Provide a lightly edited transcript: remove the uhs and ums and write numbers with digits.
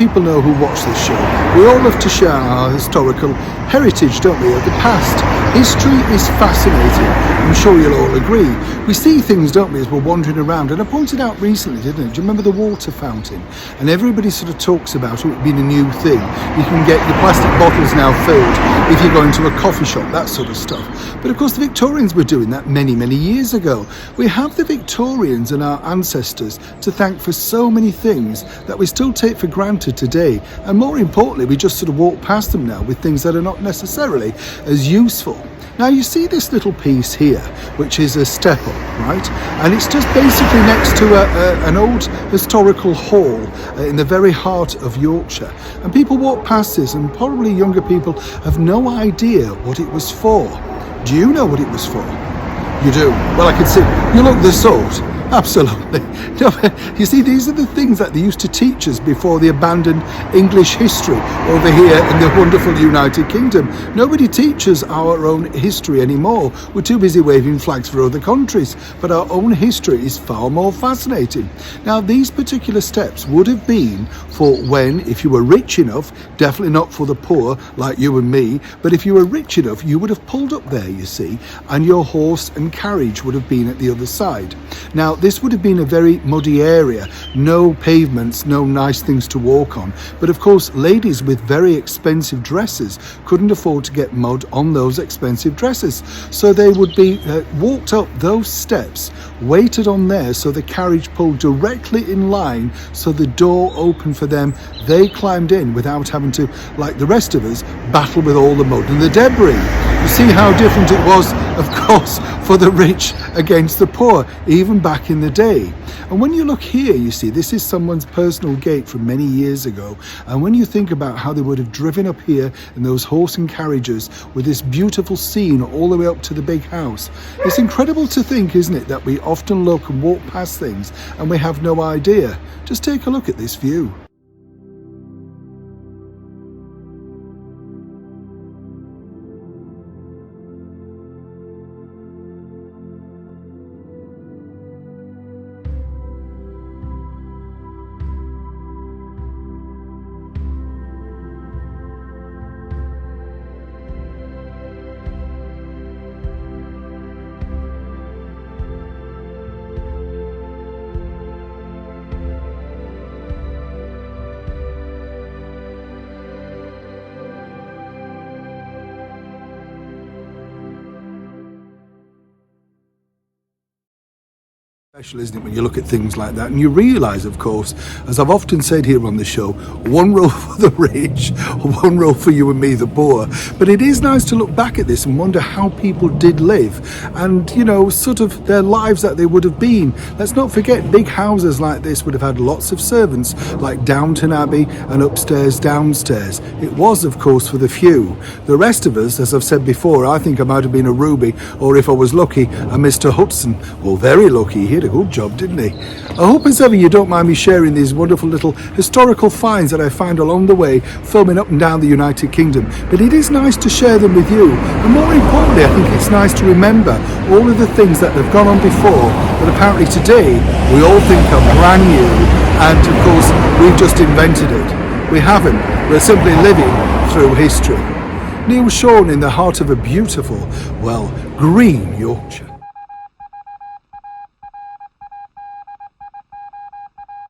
people know who watch this show, we all love to share our historical heritage, don't we, of the past. History is fascinating. I'm sure you'll all agree. We see things, don't we, as we're wandering around. And I pointed out recently, didn't I? Do you remember the water fountain? And everybody sort of talks about it being a new thing. You can get your plastic bottles now filled if you go into a coffee shop, that sort of stuff. But of course the Victorians were doing that many, many years ago. We have the Victorians and our ancestors to thank for so many things that we still take for granted today. And more importantly, we just sort of walk past them now with things that are not necessarily as useful. Now you see this little piece here, which is a step-up, right? And it's just basically next to an old historical hall in the very heart of Yorkshire. And people walk past this, and probably younger people have no idea what it was for. Do you know what it was for? You do? Well, I can see. You look the sort. Absolutely. No, you see, these are the things that they used to teach us before they abandoned English history over here in the wonderful United Kingdom. Nobody teaches our own history anymore. We're too busy waving flags for other countries. But our own history is far more fascinating. Now, these particular steps would have been for when, if you were rich enough, definitely not for the poor like you and me, but if you were rich enough, you would have pulled up there, you see, and your horse and carriage would have been at the other side. Now, this would have been a very muddy area, no pavements, no nice things to walk on. But of course, ladies with very expensive dresses couldn't afford to get mud on those expensive dresses. So they would be walked up those steps, waited on there so the carriage pulled directly in line, so the door opened for them. They climbed in without having to, like the rest of us, battle with all the mud and the debris. You see how different it was, of course, for the rich against the poor, even back in the day. And when you look here, you see, this is someone's personal gate from many years ago. And when you think about how they would have driven up here in those horse and carriages with this beautiful scene all the way up to the big house, it's incredible to think, isn't it, that we often look and walk past things and we have no idea. Just take a look at this view. Special, isn't it, when you look at things like that, and you realise, of course, as I've often said here on the show, one row for the rich, one row for you and me, the poor. But it is nice to look back at this and wonder how people did live, and you know, sort of their lives that they would have been. Let's not forget, big houses like this would have had lots of servants, like Downton Abbey and upstairs, downstairs. It was, of course, for the few. The rest of us, as I've said before, I think I might have been a Ruby, or if I was lucky, a Mr. Hudson. Well, very lucky. He had a good job, didn't he? I hope as ever you don't mind me sharing these wonderful little historical finds that I found along the way, filming up and down the United Kingdom. But it is nice to share them with you. And more importantly, I think it's nice to remember all of the things that have gone on before that apparently today we all think are brand new. And of course, we've just invented it. We haven't. We're simply living through history. Neil Sean in the heart of a beautiful, well, green Yorkshire.